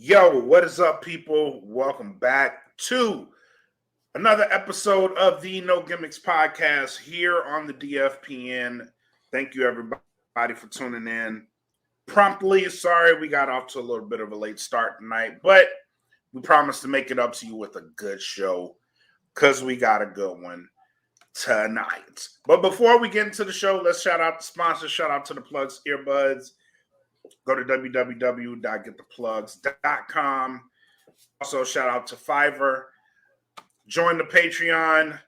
Yo, what is up, people? Welcome back to another episode of the No Gimmicks podcast here on the DFPN. Thank you, everybody, for tuning in promptly. Sorry, we got off to a little bit of a late start tonight, but we promise to make it up to you with a good show because we got a good one tonight. But before we get into the show, let's shout out the sponsors, shout out to the plugs, earbuds. Go to www.gettheplugs.com. Also, shout out to Fiverr. Join the Patreon,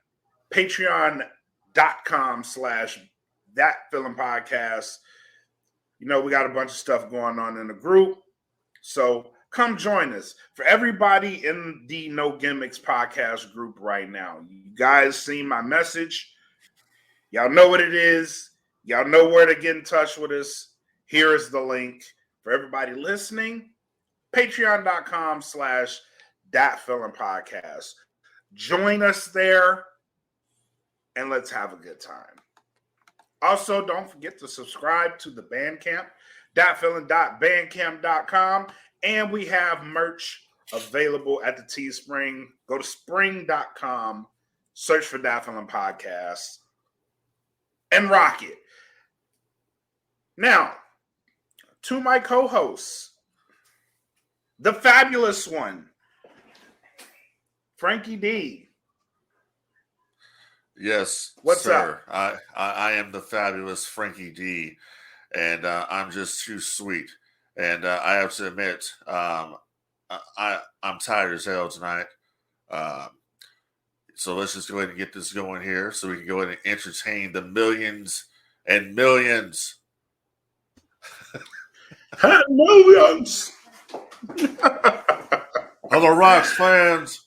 patreon.com/thatfilmpodcast. You know, we got a bunch of stuff going on in the group. So come join us. For everybody in the No Gimmicks podcast group right now, you guys see my message. Y'all know what it is. Y'all know where to get in touch with us. Here is the link for everybody listening. Patreon.com/thatfilmpodcast. Join us there and let's have a good time. Also, don't forget to subscribe to the Bandcamp, thatfilm.bandcamp.com. And we have merch available at the Teespring. Go to spring.com, search for That Film Podcast, and rock it. Now, to my co-hosts, the fabulous one, Frankie D. Yes, what's sir. up? I am the fabulous Frankie D, and I'm just too sweet. And I have to admit, I'm tired as hell tonight. So let's just go ahead and get this going here, so we can go ahead and entertain the millions and millions. Millions of the Rocks fans.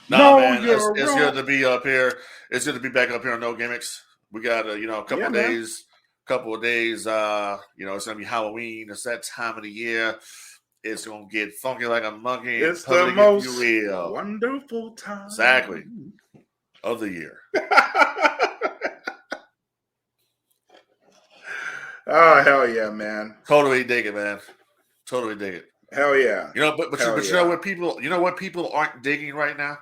Man, it's good to be up here. It's good to be back up here on No Gimmicks. We got a couple of days. It's gonna be Halloween. It's that time of the year. It's gonna get funky like a monkey. It's the most wonderful time, exactly, of the year. Oh, hell yeah, man. Totally dig it, man. Totally dig it. Hell yeah. You know what people aren't digging right now?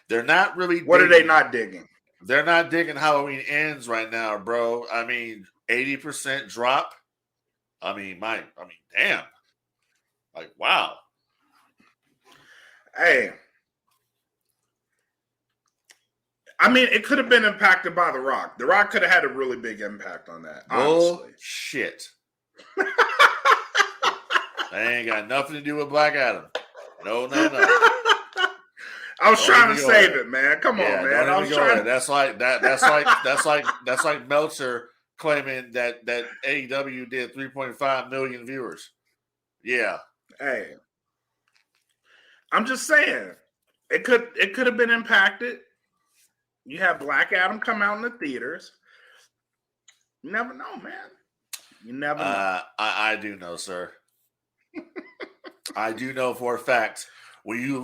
They're not really What are they not digging? They're not digging Halloween Ends right now, bro. I mean, 80% drop. Damn. Like, wow. Hey. I mean, it could have been impacted by The Rock. The Rock could have had a really big impact on that, honestly. Shit. That ain't got nothing to do with Black Adam. No. I was trying to save it, man. Come on, man. I was trying. That's like Meltzer claiming that AEW did 3.5 million viewers. Yeah. Hey. I'm just saying. It could have been impacted. You have Black Adam come out in the theaters. You never know, man. You never know. I do know, sir. I do know for a fact. When you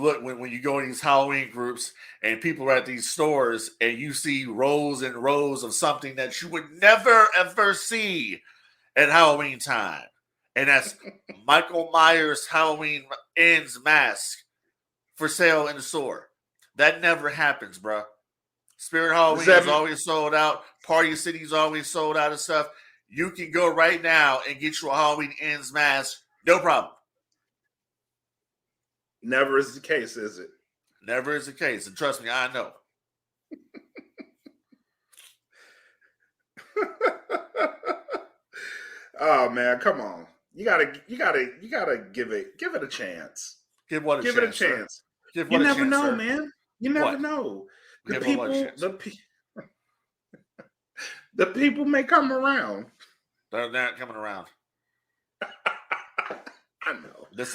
go in these Halloween groups and people are at these stores and you see rows and rows of something that you would never ever see at Halloween time, and that's Michael Myers Halloween Ends mask for sale in the store. That never happens, bro. Spirit Halloween is always sold out. Party City is always sold out of stuff. You can go right now and get your Halloween Ends mask. No problem. Never is the case, is it? Never is the case. And trust me, I know. Oh man, come on. You gotta give it a chance. Give it a chance. You never know, man. You never know. The people may come around. They're not coming around. I know. This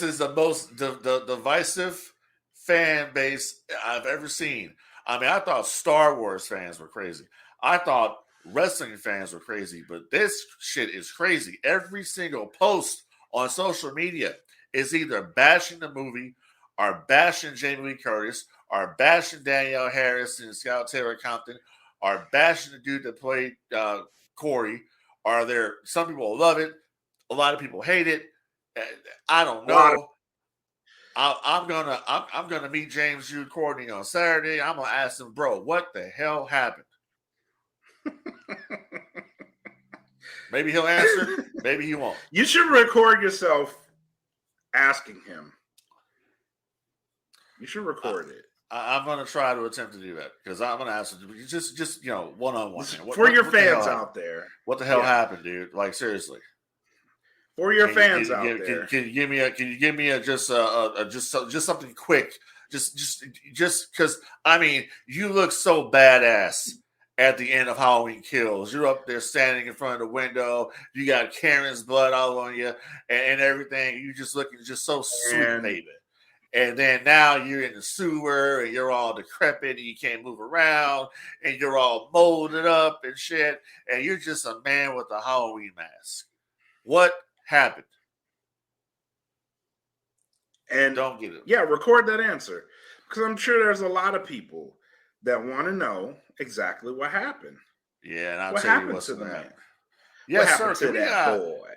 is the most divisive fan base I've ever seen. I mean, I thought Star Wars fans were crazy. I thought wrestling fans were crazy, but this shit is crazy. Every single post on social media is either bashing the movie or bashing Jamie Lee Curtis or bashing Danielle Harris and Scout Taylor Compton or bashing the dude that played Corey Are there some people love it? A lot of people hate it. I don't know. I'm gonna meet James Jude Courtney on Saturday. I'm gonna ask him, bro, what the hell happened? Maybe he'll answer. Maybe he won't. You should record yourself asking him. You should record it. I'm going to try to attempt to do that because I'm going to ask him just one-on-one. For your fans out there. What the hell happened, dude? Like, seriously. For your fans out there. Can you give me just something quick? Just because, I mean, you look so badass at the end of Halloween Kills. You're up there standing in front of the window. You got Karen's blood all on you and everything. You just looking just so sweet, baby. And then now you're in the sewer and you're all decrepit and you can't move around and you're all molded up and shit. And you're just a man with a Halloween mask. What happened? And don't get it. Yeah, record that answer. Because I'm sure there's a lot of people that want to know exactly what happened. Yeah, and I'll what tell happened you what's to the man. Yes, what sir. Happened to that boy?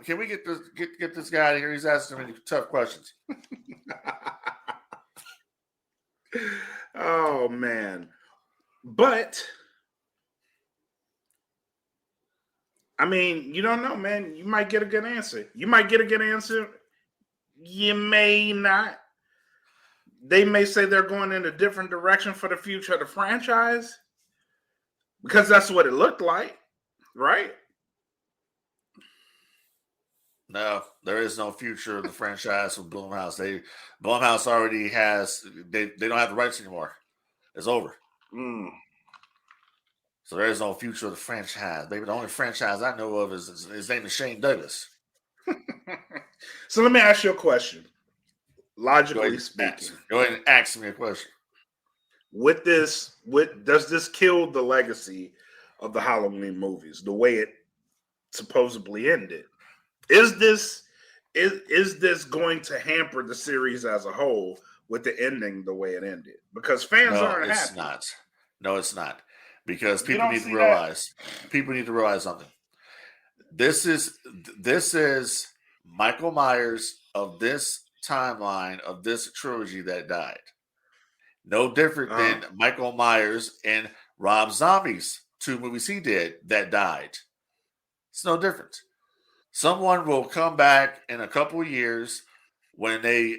Can we get this guy out of here? He's asking many tough questions. Oh man. But I mean, you don't know, man. You might get a good answer. You might get a good answer. You may not. They may say they're going in a different direction for the future of the franchise. Because that's what it looked like, right? No, there is no future of the franchise with Blumhouse. Blumhouse already has. They don't have the rights anymore. It's over. So there is no future of the franchise. Baby, the only franchise I know of is his name is Shane Douglas. So let me ask you a question. Logically speaking, go ahead and ask me a question. Does this kill the legacy of the Halloween movies the way it supposedly ended? Is this going to hamper the series as a whole with the ending the way it ended? Because fans aren't happy. No, it's not. Because people need to realize something. This is Michael Myers of this timeline of this trilogy that died. No different than Michael Myers and Rob Zombie's 2 movies he did that died. It's no different. Someone will come back in a couple of years when they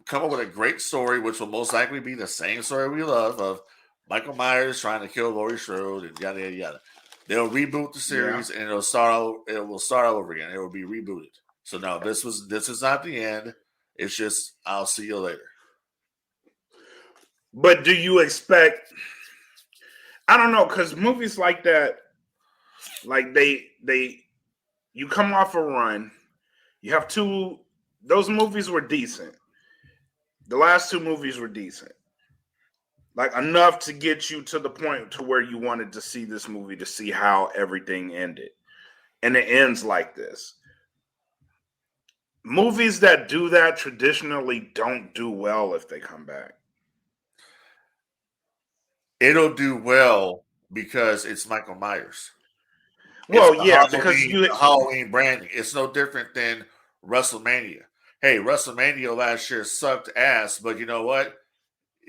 come up with a great story, which will most likely be the same story we love of Michael Myers trying to kill Laurie Strode and yada yada yada. They'll reboot the series and it will start over again. It will be rebooted. So no, this is not the end. It's just I'll see you later. But do you expect? I don't know, because movies like that, like you come off a run, you have those movies were decent. The last 2 movies were decent. Like enough to get you to the point to where you wanted to see this movie to see how everything ended. And it ends like this. Movies that do that traditionally don't do well if they come back. It'll do well because it's Michael Myers. Well, because Halloween branding. It's no different than WrestleMania. Hey, WrestleMania last year sucked ass, but you know what?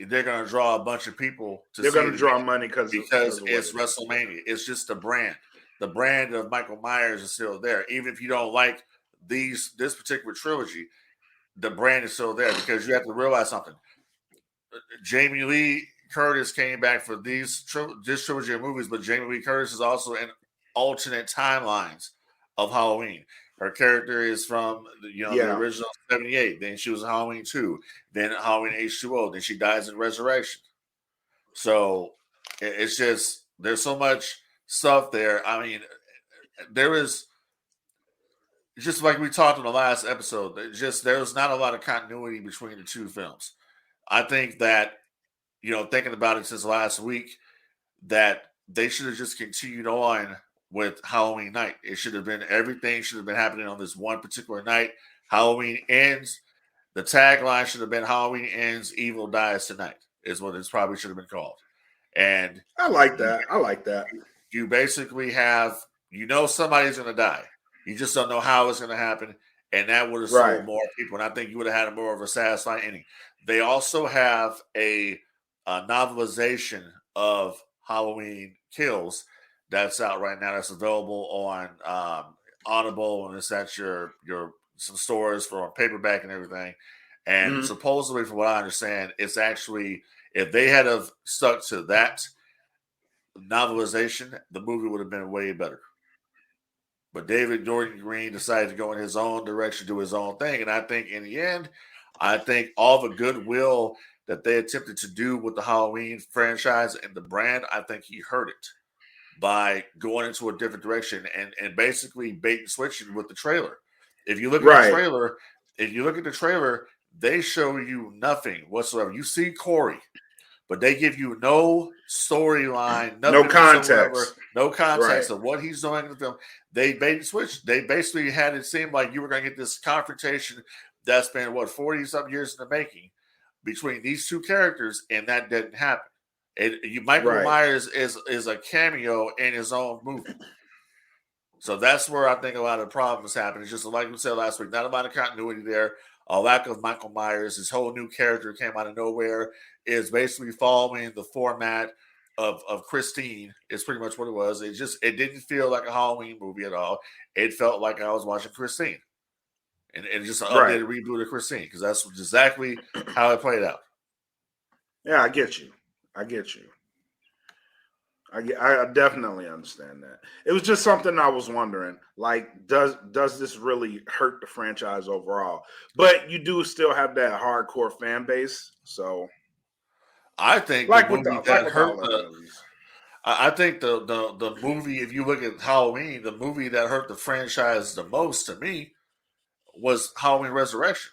They're going to draw a bunch of people to They're going to draw money because it's WrestleMania. It's just the brand. The brand of Michael Myers is still there. Even if you don't like this particular trilogy, the brand is still there because you have to realize something. Jamie Lee Curtis came back for this trilogy of movies, but Jamie Lee Curtis is also in alternate timelines of Halloween. Her character is from the original 78. Then she was in Halloween 2. Then Halloween H2O. Then she dies in Resurrection. So it's just there's so much stuff there. I mean, there is just like we talked in the last episode. There's not a lot of continuity between the 2 films. I think that thinking about it since last week, that they should have just continued on with Halloween night. Everything should have been happening on this one particular night. Halloween ends. The tagline should have been Halloween ends, evil dies tonight, is what it probably should have been called. And I like that. You basically have, You know somebody's going to die. You just don't know how it's going to happen, and that would have Right. sold more people. And I think you would have had a more of a satisfying ending. They also have a novelization of Halloween Kills that's out right now. That's available on Audible, and it's at your some stores for paperback and everything. And supposedly, from what I understand, it's actually, if they had have stuck to that novelization, the movie would have been way better. But David Gordon Green decided to go in his own direction, do his own thing. And I think in the end, I think all the goodwill that they attempted to do with the Halloween franchise and the brand, I think he hurt it by going into a different direction and basically bait and switching with the trailer. If you look at the trailer, they show you nothing whatsoever. You see Corey, but they give you no storyline, no context, of what he's doing in the film. They bait and switch. They basically had it seem like you were going to get this confrontation that's been 40-something years in the making between these two characters, and that didn't happen. Michael Myers is a cameo in his own movie. So that's where I think a lot of the problems happen. It's just like we said last week, not a lot of continuity there, a lack of Michael Myers. His whole new character came out of nowhere, is basically following the format of Christine. It's pretty much what it was. It didn't feel like a Halloween movie at all. It felt like I was watching Christine. And just an updated reboot of Christine, because that's exactly how it played out. Yeah, I get you. I definitely understand that. It was just something I was wondering. Like, does this really hurt the franchise overall? But you do still have that hardcore fan base, so I think I think the movie, if you look at Halloween, the movie that hurt the franchise the most to me was Halloween Resurrection.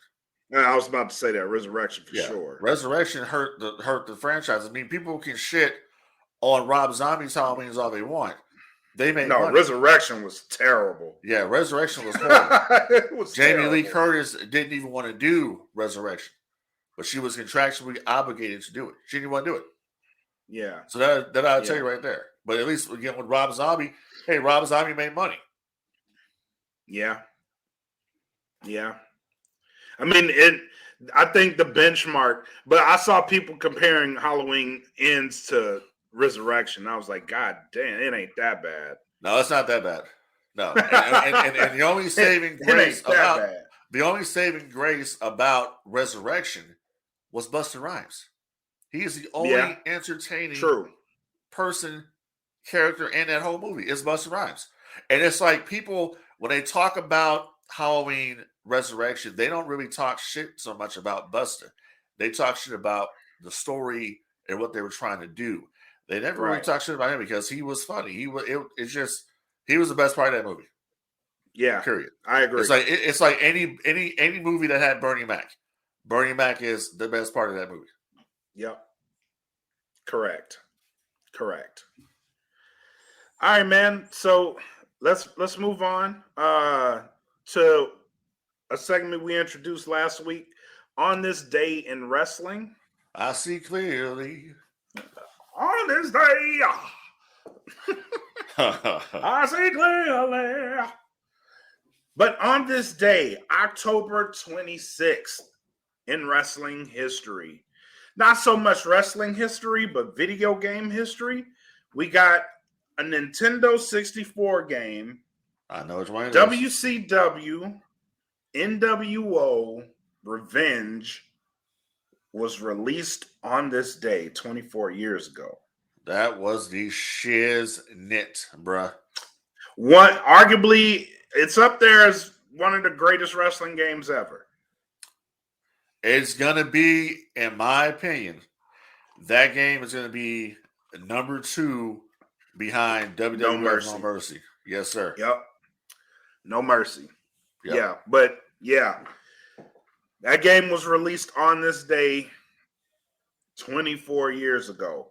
And I was about to say that Resurrection for sure. Resurrection hurt the franchise. I mean, people can shit on Rob Zombie's Halloween all they want. They made money. Resurrection was terrible. Yeah, Resurrection was horrible. It was Jamie terrible. Lee Curtis didn't even want to do Resurrection, but she was contractually obligated to do it. She didn't want to do it. Yeah. So that I'll tell you right there. But at least again with Rob Zombie, Rob Zombie made money. Yeah. Yeah. I mean, I think the benchmark, but I saw people comparing Halloween Ends to Resurrection. I was like, God damn, it ain't that bad. No, it's not that bad. No. And the only saving grace about Resurrection was Busta Rhymes. He is the only entertaining character in that whole movie. It's Busta Rhymes. And it's like people, when they talk about Halloween Resurrection, they don't really talk shit so much about Busta. They talk shit about the story and what they were trying to do. They never really talk shit about him because he was funny. He was the best part of that movie. Yeah, period. I agree. It's like any movie that had Bernie Mac. Bernie Mac is the best part of that movie. Yep. Correct. All right, man. So let's move on to a segment we introduced last week. On this day in wrestling, I see clearly. On this day, I see clearly. But on this day, October 26th, in wrestling history, not so much wrestling history, but video game history, we got a Nintendo 64 game. I know which one it is. WCW NWO Revenge was released on this day 24 years ago. That was the shiznit, bruh. Arguably, it's up there as one of the greatest wrestling games ever. It's going to be, in my opinion, that game is going to be number 2 behind WWE No Mercy. Yes, sir. Yep. No Mercy. Yep. Yeah, but that game was released on this day 24 years ago.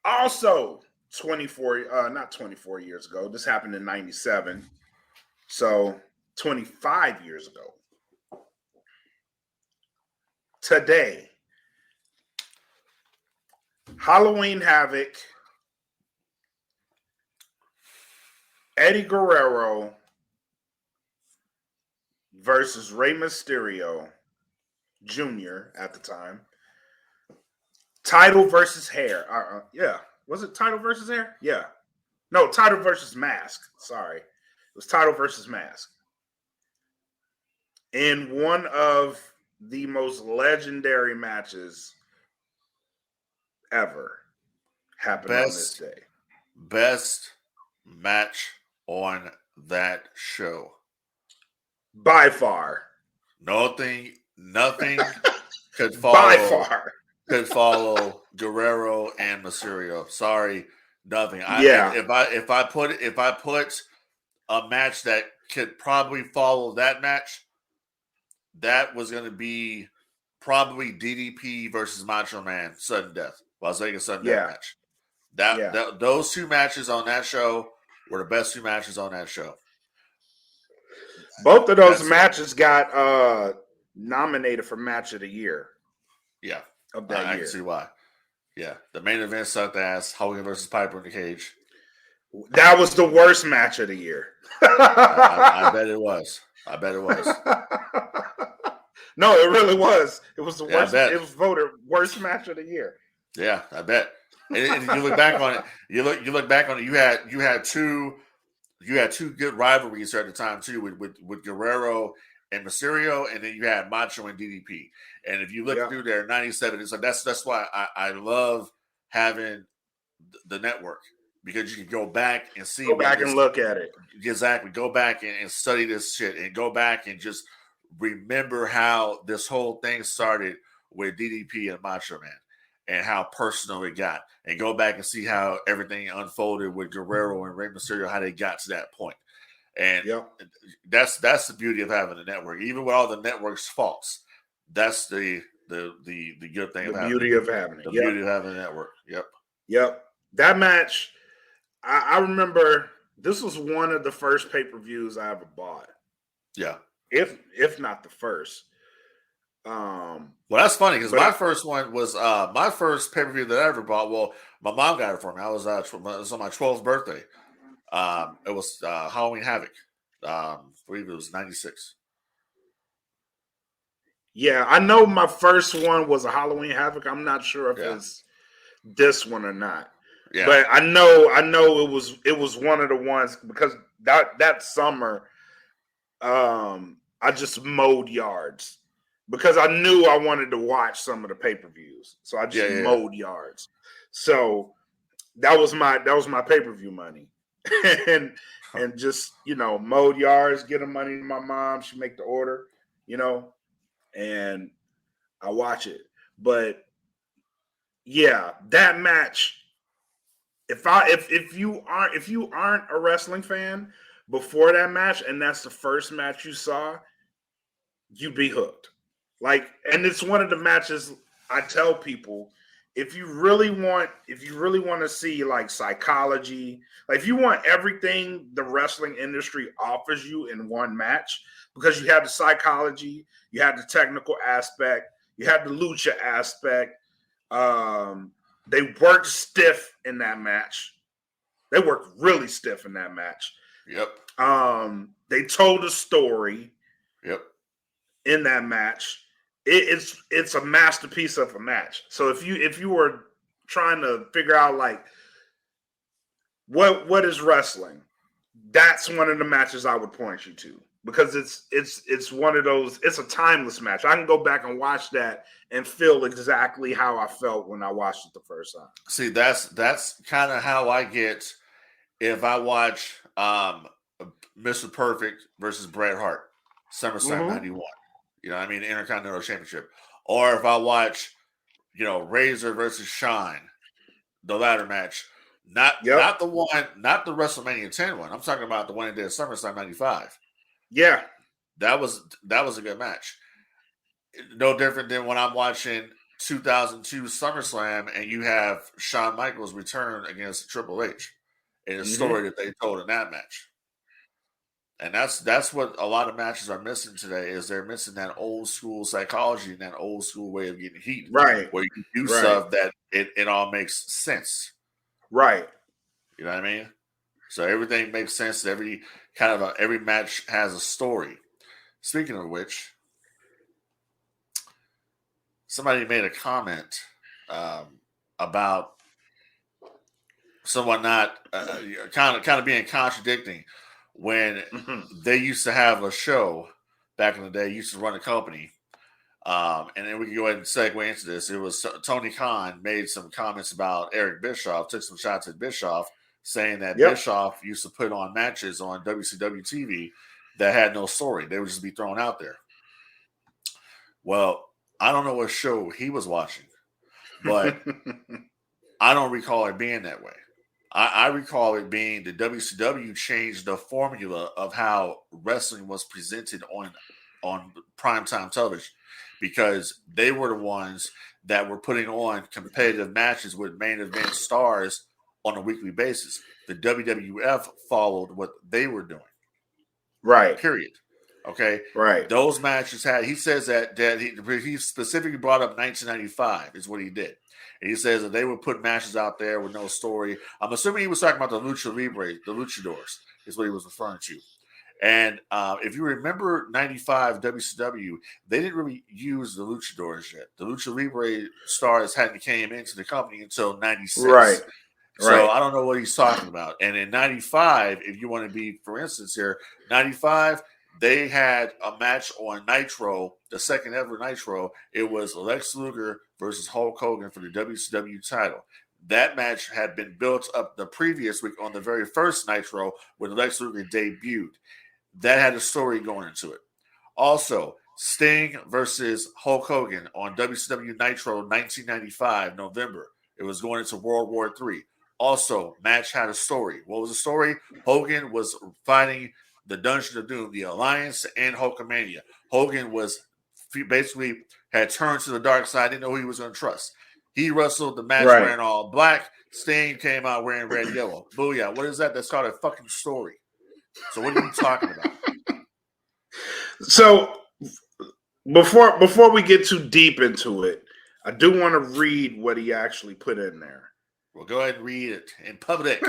Also, not 24 years ago. This happened in 97. So, 25 years ago. Today, Halloween Havoc Eddie Guerrero versus Rey Mysterio Jr. at the time. Title versus hair. Yeah. Was it title versus hair? Yeah. No, title versus mask. Sorry. It was title versus mask. In one of the most legendary matches ever happened on this day. Best match on that show. By far. Nothing could follow Guerrero and Mysterio. Sorry, nothing. If I put a match that could probably follow that match, that was going to be probably DDP versus Macho Man sudden death. Las Vegas sudden death match. Those two matches on that show were the best two matches on that show. Both of those matches got nominated for Match of the Year. Yeah. Of that year. I can see why. Yeah. The main event sucked ass. Hogan versus Piper in the cage. That was the worst match of the year. I bet it was. No, it really was. It was the worst. It was voted worst match of the year. Yeah, I bet. And you look back on it. You look back on it. You had two good rivalries at the time too, with Guerrero and Mysterio, and then you had Macho and DDP. And if you look through there, 97, it's like that's why I love having the network, because you can go back and see. Go back and look at it. Exactly. Go back and study this shit, and go back and just remember how this whole thing started with DDP and Macho Man, and how personal it got, and go back and see how everything unfolded with Guerrero and Rey Mysterio, how they got to that point. And that's the beauty of having a network, even with all the network's faults. That's the good thing. The beauty of having it. The beauty of having a network. Yep. That match, I remember this was one of the first pay-per-views I ever bought. Yeah. If not the first. Well, that's funny, because my first one was my first pay-per-view that I ever bought. Well, my mom got it for me. It was on my 12th birthday. It was Halloween Havoc. I believe it was 96. Yeah, I know my first one was a Halloween Havoc. I'm not sure if it's this one or not. Yeah. But I know it was one of the ones, because that summer I just mowed yards, because I knew I wanted to watch some of the pay-per-views. So I just mowed yards. So that was my pay-per-view money. and just, mowed yards, get the money to my mom, she make the order, and I watch it. But yeah, that match, if you aren't a wrestling fan before that match, and that's the first match you saw, you'd be hooked. And it's one of the matches I tell people, if you really want to see psychology, if you want everything the wrestling industry offers you in one match, because you have the psychology, you have the technical aspect, you have the lucha aspect. They worked stiff in that match. They worked really stiff in that match. Yep. They told a story. Yep. In that match. It's a masterpiece of a match. So if you were trying to figure out what is wrestling, that's one of the matches I would point you to, because it's one of those. It's a timeless match. I can go back and watch that and feel exactly how I felt when I watched it the first time. See, that's kind of how I get if I watch Mr. Perfect versus Bret Hart, SummerSlam 91. You know what I mean? The Intercontinental Championship. Or if I watch, Razor versus Shine, the ladder match. Not the WrestleMania 10 one. I'm talking about the one that did SummerSlam 95. Yeah. That was a good match. No different than when I'm watching 2002 SummerSlam and you have Shawn Michaels return against Triple H in a story that they told in that match. And that's what a lot of matches are missing today, is they're missing that old school psychology and that old school way of getting heat. Right. Where you can do stuff that it all makes sense. Right. You know what I mean? So everything makes sense. Every match has a story. Speaking of which, somebody made a comment about someone not kind of being contradicting when they used to have a show back in the day. Used to run a company, and then we can go ahead and segue into this. It was Tony Khan made some comments about Eric Bischoff, took some shots at Bischoff, saying that Bischoff used to put on matches on WCW TV that had no story. They would just be thrown out there. Well, I don't know what show he was watching, but I don't recall it being that way. I recall it being the WCW changed the formula of how wrestling was presented on primetime television, because they were the ones that were putting on competitive matches with main event stars on a weekly basis. The WWF followed what they were doing. Right. Period. Okay. Right. Those matches he says that he specifically brought up 1995 is what he did. And he says that they would put matches out there with no story. I'm assuming he was talking about the Lucha Libre, the Luchadors is what he was referring to. And if you remember 95 WCW, they didn't really use the Luchadors yet. The Lucha Libre stars hadn't came into the company until 96. Right. So I don't know what he's talking about. And in 95, if you want to be, for instance here, 95, they had a match on Nitro, the second ever Nitro. It was Lex Luger versus Hulk Hogan for the WCW title. That match had been built up the previous week on the very first Nitro when Lex Luger debuted. That had a story going into it. Also, Sting versus Hulk Hogan on WCW Nitro 1995, November. It was going into World War III. Also, match had a story. What was the story? Hogan was fighting the Dungeon of Doom, the Alliance, and Hulkamania. Hogan was basically had turned to the dark side, didn't know who he was going to trust. He wrestled the match wearing all black. Sting came out wearing red, yellow. Booyah. What is that? That's called a fucking story. So what are you talking about? So before we get too deep into it, I do want to read what he actually put in there. Well, go ahead and read it in public.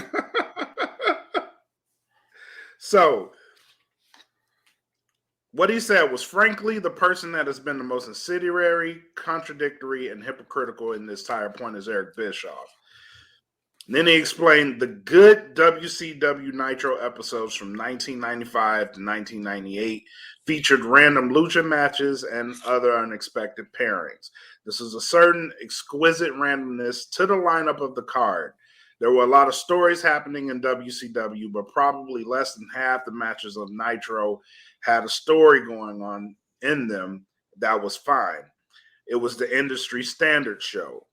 So what he said was, frankly, the person that has been the most incendiary, contradictory, and hypocritical in this entire point is Eric Bischoff. And then he explained the good WCW Nitro episodes from 1995 to 1998 featured random lucha matches and other unexpected pairings. This is a certain exquisite randomness to the lineup of the card. There were a lot of stories happening in WCW, but probably less than half the matches of Nitro had a story going on in them that was fine. It was the industry standard show.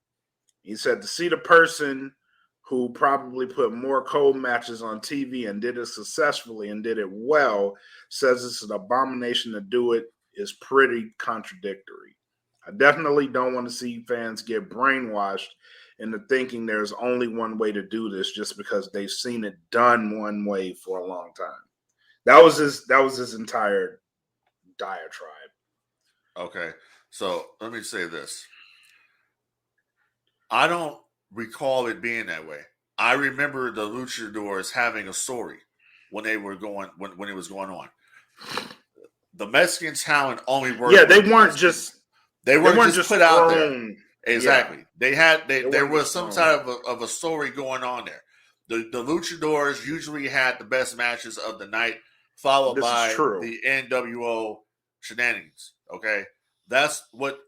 He said to see the person who probably put more cold matches on TV and did it successfully and did it well says it's an abomination to do it is pretty contradictory. I definitely don't want to see fans get brainwashed into thinking there's only one way to do this just because they've seen it done one way for a long time. That was his entire diatribe. Okay, so let me say this. I don't recall it being that way. I remember the Luchadors having a story when they were going when it was going on. The Mexican talent only worked. Yeah, they weren't just put out there. Exactly. Yeah. There was some type of a story going on there. The Luchadors usually had the best matches of the night, followed by the NWO shenanigans. Okay, that's what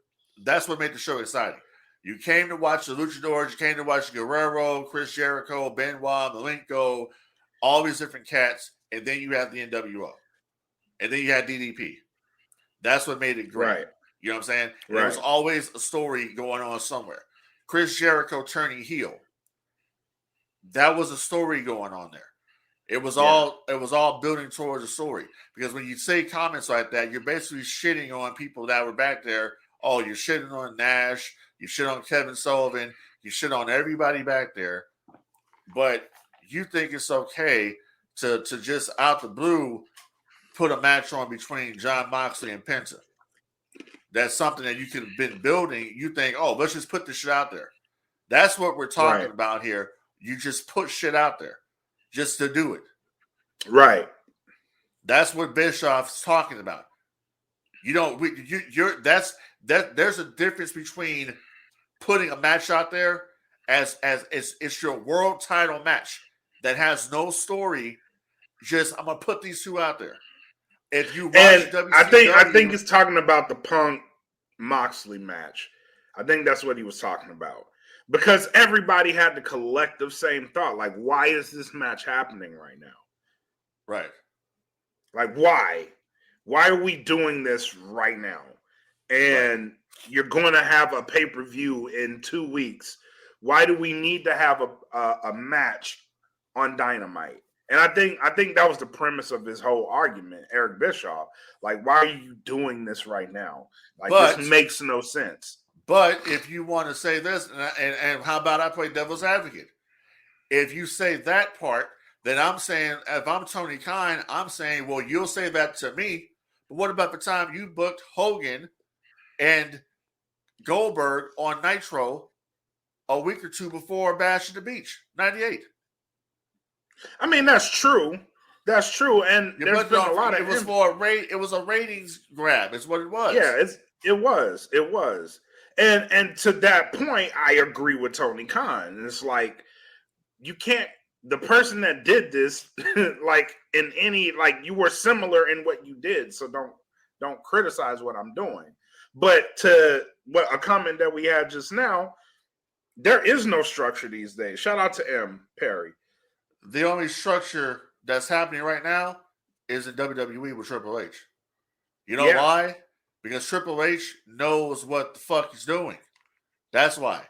made the show exciting. You came to watch the Luchadors. You came to watch Guerrero, Chris Jericho, Benoit, Malenko, all these different cats, and then you have the NWO, and then you had DDP. That's what made it great. Right. You know what I'm saying? Right. There was always a story going on somewhere. Chris Jericho turning heel. That was a story going on there. It was all building towards a story. Because when you say comments like that, you're basically shitting on people that were back there. Oh, you're shitting on Nash. You shit on Kevin Sullivan. You shit on everybody back there. But you think it's okay to just out the blue put a match on between Jon Moxley and Penta. That's something that you could have been building. You think, oh, let's just put this shit out there. That's what we're talking about here. You just put shit out there. just to do it. Right. That's what Bischoff's talking about. There's a difference between putting a match out there as it's your world title match that has no story. Just I'm gonna put these two out there. If you watch WCW, I think he's talking about the Punk Moxley match. I think that's what he was talking about. Because everybody had the collective same thought. Like, why is this match happening right now? right. Like, why? Why are we doing this right now? And you're going to have a pay-per-view in 2 weeks. Why do we need to have a match on Dynamite? And I think that was the premise of his whole argument, Eric Bischoff. Like, why are you doing this right now? Like, this makes no sense. But if you want to say this, and how about I play devil's advocate? If you say that part, then I'm saying, if I'm Tony Khan, I'm saying, well, you'll say that to me. But what about the time you booked Hogan and Goldberg on Nitro a week or two before Bash at the Beach, 98? I mean, that's true. That's true. And there's been a lot of it was a ratings grab, is what it was. Yeah, it was. And to that point, I agree with Tony Khan. It's like you can't. The person that did this, like in any, like you were similar in what you did, so don't criticize what I'm doing. But to what a comment that we had just now, there is no structure these days. Shout out to M. Perry. The only structure that's happening right now is in WWE with Triple H. You know why? Because Triple H knows what the fuck he's doing. That's why.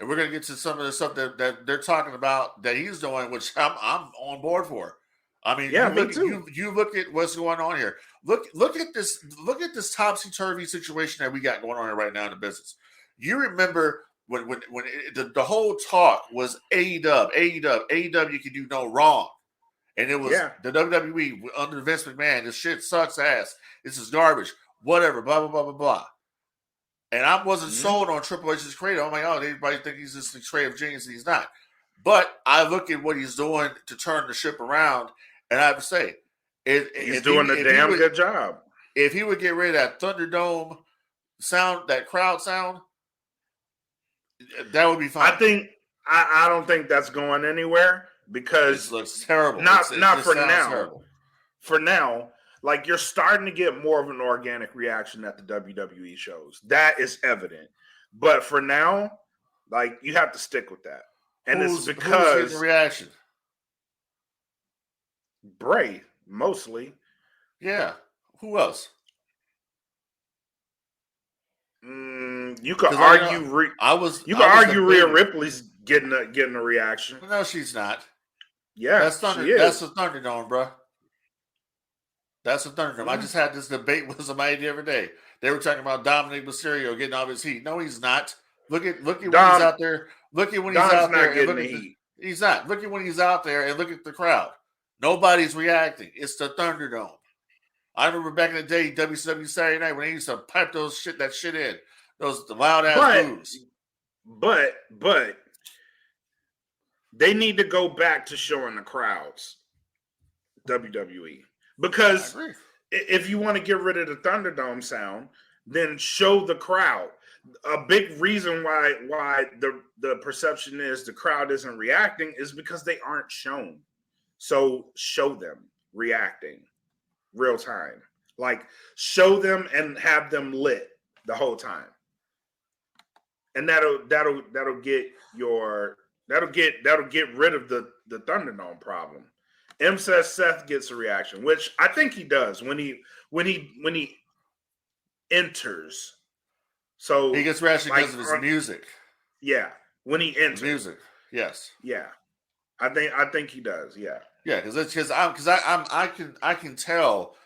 And we're going to get to some of the stuff that they're talking about that he's doing, which I'm on board for. I mean, you look at what's going on here. Look at this topsy-turvy situation that we got going on here right now in the business. You remember when the whole talk was AEW can do no wrong. And it was the WWE under Vince McMahon. This shit sucks ass. This is garbage. Whatever, blah, blah, blah, blah, blah. And I wasn't sold on Triple H's creative. I'm like, oh, everybody think he's this creative genius, and he's not. But I look at what he's doing to turn the ship around, and I have to say, he's doing a damn good job. If he would get rid of that Thunderdome sound, that crowd sound, that would be fine. I don't think that's going anywhere because it looks terrible. Not for now. Terrible. For now. Like, you're starting to get more of an organic reaction at the WWE shows. That is evident. But for now, like, you have to stick with that. And it's because... Who's reaction? Bray, mostly. Yeah. Who else? You could argue... Rhea Ripley's getting a reaction. No, she's not. Yeah, that's the Thunderdome, bro. That's the Thunderdome. Mm-hmm. I just had this debate with somebody the other day. They were talking about Dominic Mysterio getting all his heat. No, he's not. Look at when he's out there. Look at when he's out there. And look at he's not. Look at when he's out there and look at the crowd. Nobody's reacting. It's the Thunderdome. I remember back in the day, WCW Saturday Night, when they used to pipe that shit in. Those loud ass boos. But they need to go back to showing the crowds. WWE. Because if you want to get rid of the Thunderdome sound, then show the crowd. A big reason why the perception is the crowd isn't reacting is because they aren't shown. So show them reacting real time. Like, show them and have them lit the whole time. And that'll get rid of the Thunderdome problem. M says Seth gets a reaction, which I think he does when he enters. So he gets reaction because of his music. Yeah, when he enters. Music, yes. Yeah, I think he does. Yeah, yeah, because I can tell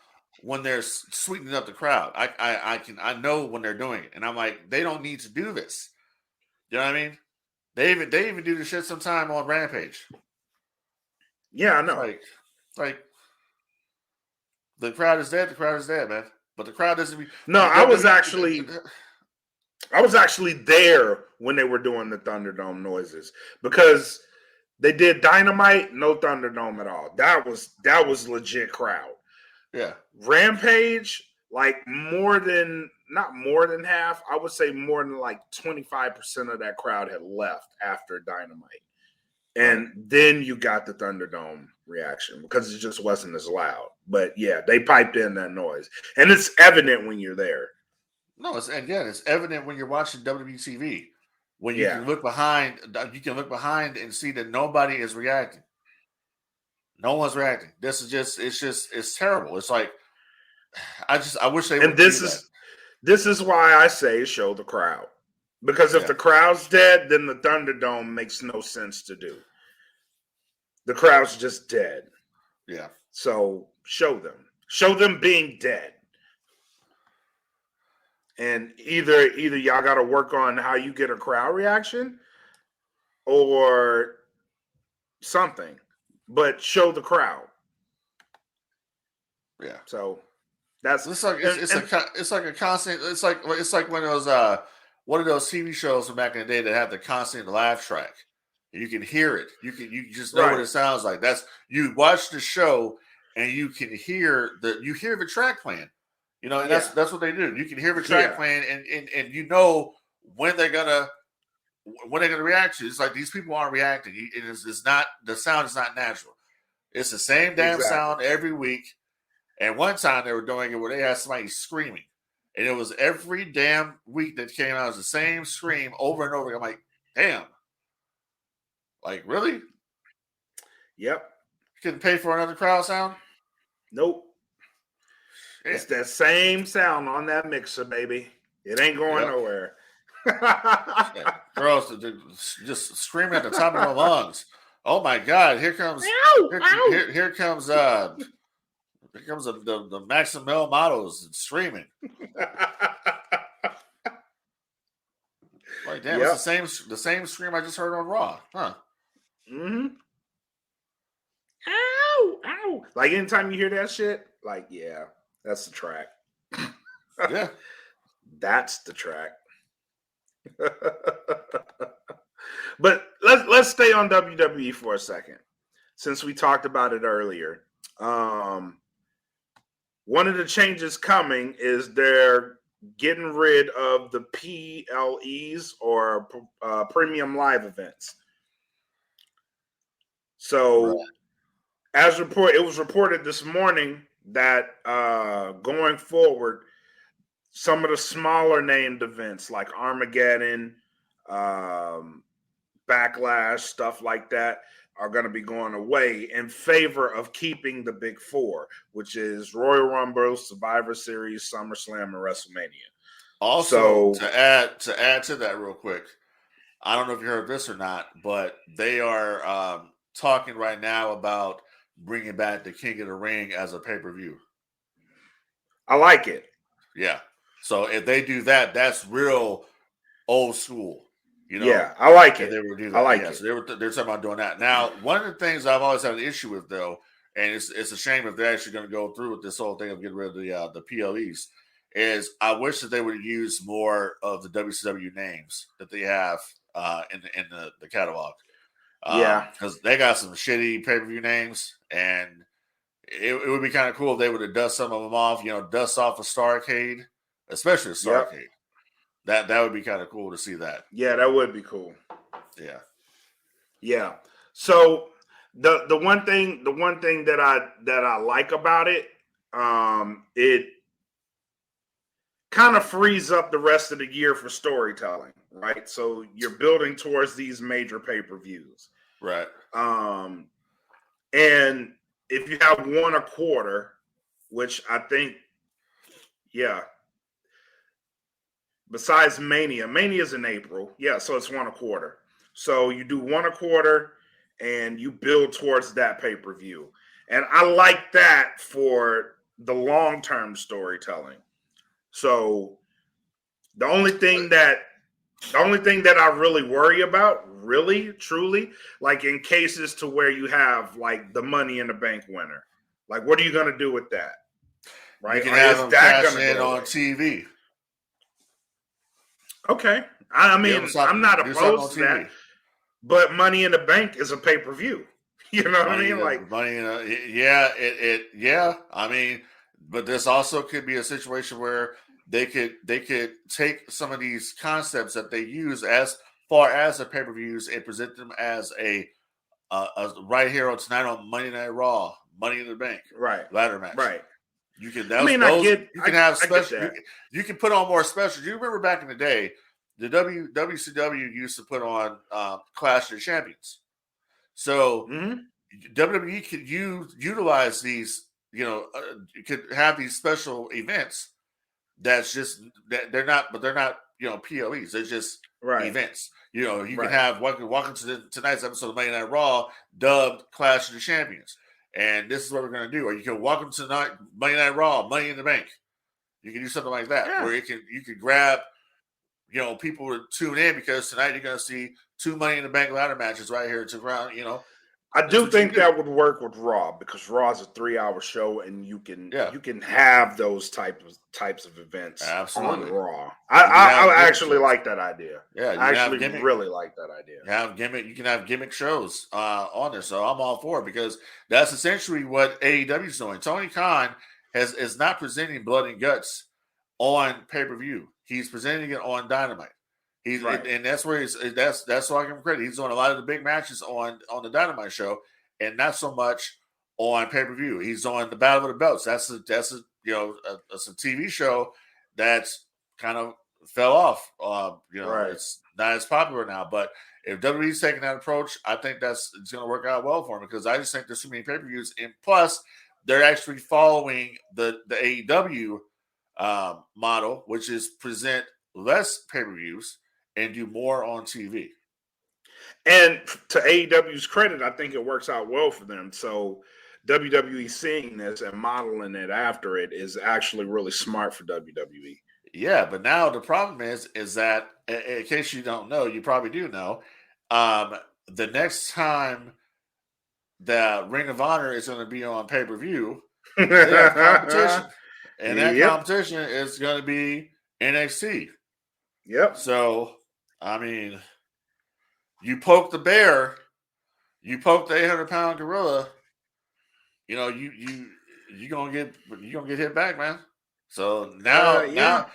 when they're sweetening up the crowd. I know when they're doing it, and I'm like, they don't need to do this. You know what I mean? They even do the shit sometime on Rampage. Yeah, I know. Like the crowd is dead. The crowd is dead, man. But the crowd doesn't. I was actually there when they were doing the Thunderdome noises because They did Dynamite, no Thunderdome at all. That was legit crowd. Yeah. Rampage, like not more than half. I would say more than like 25% of that crowd had left after Dynamite. And then you got the Thunderdome reaction because it just wasn't as loud. But yeah, they piped in that noise. And it's evident when you're there. No, it's evident when you're watching WWTV. When you can look behind and see that nobody is reacting. No one's reacting. It's terrible. It's like I wish they would. And this is why I say show the crowd. Because if the crowd's dead, then the Thunderdome makes no sense to do. The crowd's just dead. Yeah. So show them. Show them being dead. And either y'all got to work on how you get a crowd reaction or something, but show the crowd. Yeah. So that's it's like a constant. It's like when those one of those TV shows from back in the day that had the constant laugh track. You can hear it. You just know what it sounds like. You watch the show and you can hear the track playing. You know, and that's what they do. You can hear the track playing, and you know when they're gonna react to it. It's like these people aren't reacting. It's not, the sound is not natural. It's the same damn sound every week. And one time they were doing it where they had somebody screaming, and it was every damn week that came out, it was the same scream over and over. I'm like, damn, like really? Yep. You couldn't pay for another crowd sound? Nope. Yeah. It's that same sound on that mixer, baby. It ain't going nowhere. Girls just screaming at the top of their lungs. Oh my God! Here comes the Maximil models screaming. Like damn, it's the same scream I just heard on Raw, huh? Mm-hmm. Ow! Ow! Like anytime you hear that shit, like that's the track. Yeah, that's the track. But let's stay on WWE for a second, since we talked about it earlier. One of the changes coming is they're getting rid of the PLEs, or premium live events. So, it was reported this morning that going forward, some of the smaller named events like Armageddon, Backlash, stuff like that, are going to be going away in favor of keeping the big four, which is Royal Rumble, Survivor Series, SummerSlam, and WrestleMania. Also, to add to that real quick, I don't know if you heard this or not, but they are talking right now about bringing back the King of the Ring as a pay-per-view. I like it. Yeah. So if they do that, that's real old school. You know? Yeah, I like it. They would do that. I like it. So they're talking about doing that. Now, one of the things I've always had an issue with, though, and it's a shame if they're actually going to go through with this whole thing of getting rid of the PLEs, is I wish that they would use more of the WCW names that they have in the catalog. Because they got some shitty pay-per-view names, and it would be kind of cool if they would have dust some of them off. You know, dust off a Starrcade, especially a Starrcade. Yep. That would be kind of cool to see that. Yeah, that would be cool. Yeah. Yeah. So the one thing that I like about it, it kind of frees up the rest of the year for storytelling, right? So you're building towards these major pay-per-views. Right. And if you have one a quarter, which I think, besides Mania's in April. Yeah, so it's one a quarter. So you do one a quarter and you build towards that pay-per-view. And I like that for the long-term storytelling. So the only thing that I really worry about, really, truly, like in cases to where you have like the Money in the Bank winner, like what are you going to do with that? Right? You can have them cash in on TV. Okay. I mean, I'm not opposed to that. But Money in the Bank is a pay-per-view. You know what I mean? Like money. Yeah. I mean, but this also could be a situation where they could take some of these concepts that they use as far as the pay-per-views and present them as a right here on tonight on Monday Night Raw, Money in the Bank, ladder match. Right. You can. I have get special. that. You can put on more specials. You remember back in the day, the WCW used to put on Clash of the Champions. So WWE could utilize these. You could have these special events. That's just they're not PLEs. They're just events. You can have welcome to tonight's episode of Monday Night Raw, dubbed Clash of the Champions. And this is what we're going to do. Or you can welcome tonight Monday Night Raw, Money in the Bank. You can do something like that where you can grab, people to tune in because tonight you're going to see 2 Money in the Bank ladder matches right here to ground. I do think that would work with Raw because Raw is a 3-hour show and you can have those types of events on Raw. I actually like that idea. Yeah, I actually really like that idea. You can have gimmick shows on there, so I'm all for it because that's essentially what AEW is doing. Tony Khan is not presenting blood and guts on pay-per-view. He's presenting it on Dynamite. And that's where that's why I give him credit. He's doing a lot of the big matches on the Dynamite show, and not so much on pay-per-view. He's on the Battle of the Belts. That's a TV show that's kind of fell off. It's not as popular now. But if WWE's taking that approach, I think it's going to work out well for him because I just think there's too many pay-per-views, and plus they're actually following the AEW model, which is present less pay-per-views and do more on TV. And to AEW's credit, I think it works out well for them. So WWE seeing this and modeling it after it is actually really smart for WWE. Yeah, but now the problem is that, in case you don't know, you probably do know, the next time that Ring of Honor is going to be on pay-per-view, they have competition. And that competition is going to be NXT. Yep. So, I mean, you poke the bear, you poke the 800-pound gorilla, you're gonna get hit back, man. So now I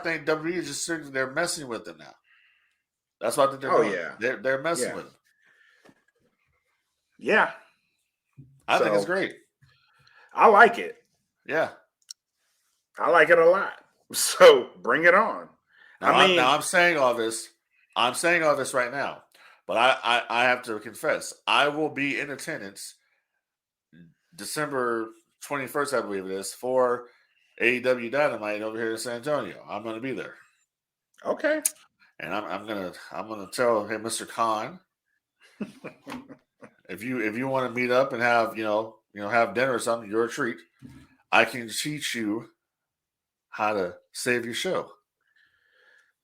think WWE is just they're messing with them now. That's what I think they're doing. Yeah. They're messing with them. Yeah. I think it's great. I like it. Yeah. I like it a lot. So bring it on. I'm saying all this right now, but I have to confess, I will be in attendance December 21st, I believe it is, for AEW Dynamite over here in San Antonio. I'm going to be there. Okay. And I'm gonna tell him, Mr. Khan, if you want to meet up and have have dinner or something, you're a treat. I can teach you how to save your show.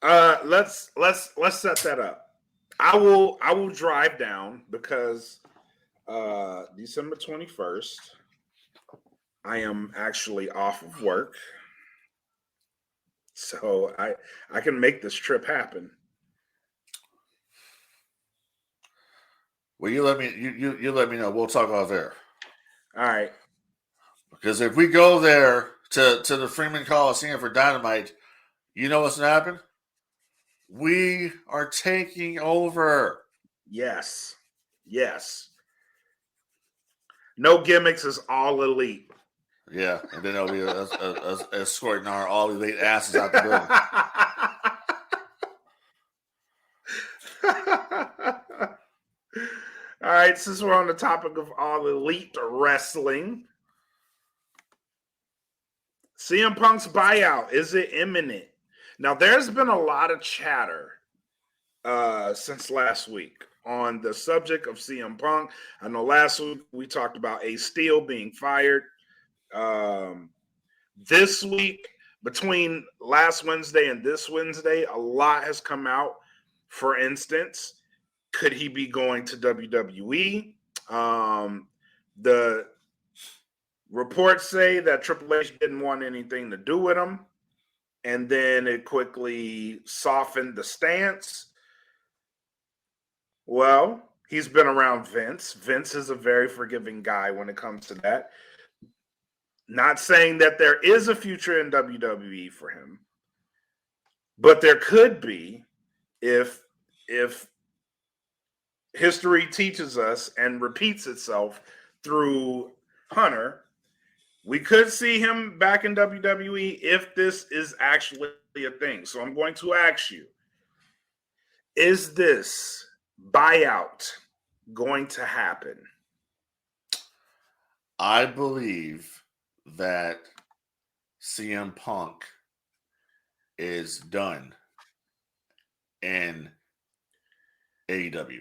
Let's set that up. I will drive down because December 21st, I am actually off of work. So I can make this trip happen. Well, you let me know. We'll talk off there. All right. Because if we go there to the Freeman Coliseum for Dynamite, you know what's going to happen? We are taking over. Yes. No gimmicks is all elite. Yeah, and then there'll be escorting our all elite asses out the building. All right, since we're on the topic of all elite wrestling, CM Punk's buyout, is it imminent? Now, there's been a lot of chatter since last week on the subject of CM Punk. I know last week we talked about Ace Steel being fired. This week, between last Wednesday and this Wednesday, a lot has come out. For instance, could he be going to WWE? The reports say that Triple H didn't want anything to do with him. And then it quickly softened the stance. Well, he's been around Vince. Vince is a very forgiving guy when it comes to that. Not saying that there is a future in WWE for him, but there could be if history teaches us and repeats itself through Hunter. We could see him back in WWE if this is actually a thing. So I'm going to ask you, is this buyout going to happen? I believe that CM Punk is done in AEW.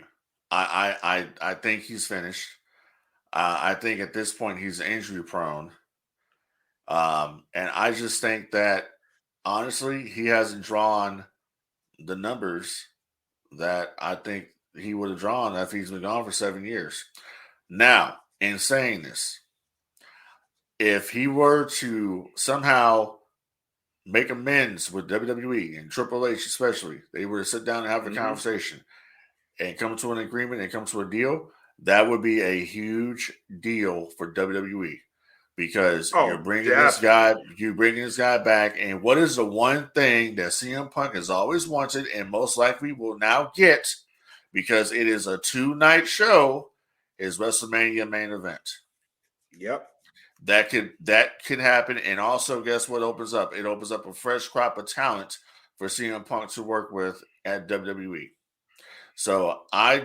I think he's finished. I think at this point he's injury prone. And I just think that honestly, he hasn't drawn the numbers that I think he would have drawn if he's been gone for 7 years. Now, in saying this, if he were to somehow make amends with WWE and Triple H especially, they were to sit down and have a conversation and come to an agreement and come to a deal, that would be a huge deal for WWE because you're bringing this guy back. And what is the one thing that CM Punk has always wanted and most likely will now get because it is a 2-night show is WrestleMania main event. Yep. That could happen. And also, guess what opens up? It opens up a fresh crop of talent for CM Punk to work with at WWE. So I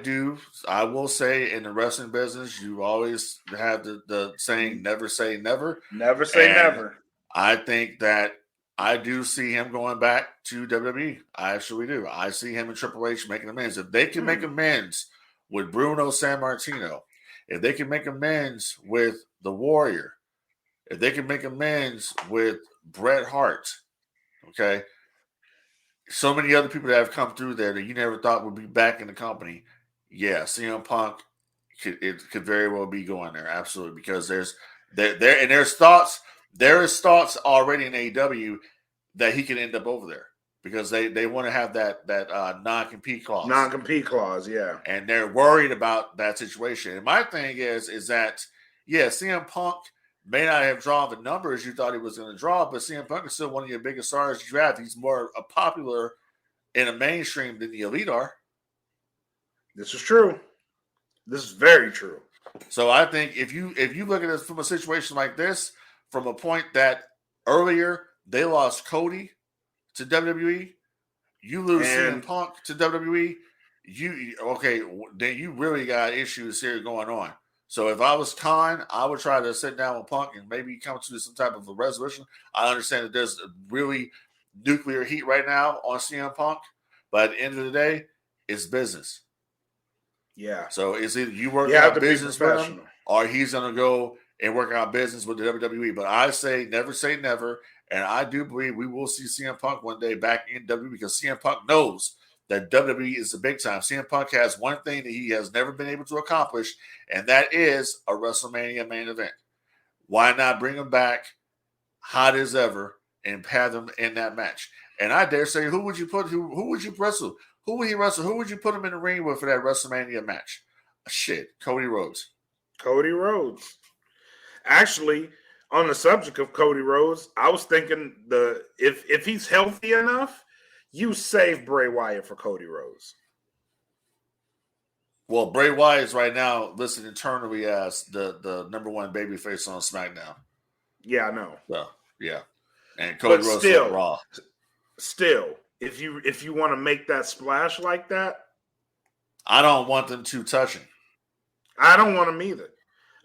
will say in the wrestling business, you always have the saying, never say never. Never say never. I think that I do see him going back to WWE. I actually do. I see him and Triple H making amends. If they can make amends with Bruno Sammartino, if they can make amends with The Warrior, if they can make amends with Bret Hart, okay, so many other people that have come through there that you never thought would be back in the company. Yeah, CM Punk could very well be going there, absolutely, because there's thoughts already in AEW that he could end up over there because they want to have that non-compete clause. Non-compete clause, yeah. And they're worried about that situation. And my thing is that CM Punk may not have drawn the numbers you thought he was going to draw, but CM Punk is still one of your biggest stars you have. He's more popular in the mainstream than the Elite are. This is true. This is very true. So I think if you look at it from a situation like this, from a point that earlier they lost Cody to WWE, you lose CM Punk to WWE, then you really got issues here going on. So if I was Khan, I would try to sit down with Punk and maybe come to some type of a resolution. I understand that there's really nuclear heat right now on CM Punk, but at the end of the day, it's business. Yeah. So it's either you work out business with him or he's going to go and work out business with the WWE. But I say never. And I do believe we will see CM Punk one day back in WWE because CM Punk knows that WWE is the big time. CM Punk has one thing that he has never been able to accomplish, and that is a WrestleMania main event. Why not bring him back hot as ever and have him in that match? And I dare say, who would you wrestle? Who would he wrestle? Who would you put him in the ring with for that WrestleMania match? Shit, Cody Rhodes. Cody Rhodes. Actually, on the subject of Cody Rhodes, I was thinking if he's healthy enough, you save Bray Wyatt for Cody Rhodes. Well, Bray Wyatt is right now listed internally as the number one babyface on SmackDown. Yeah, I know. So, yeah. And Cody Rhodes is Raw. Still, if you want to make that splash like that, I don't want them two touching. I don't want them either.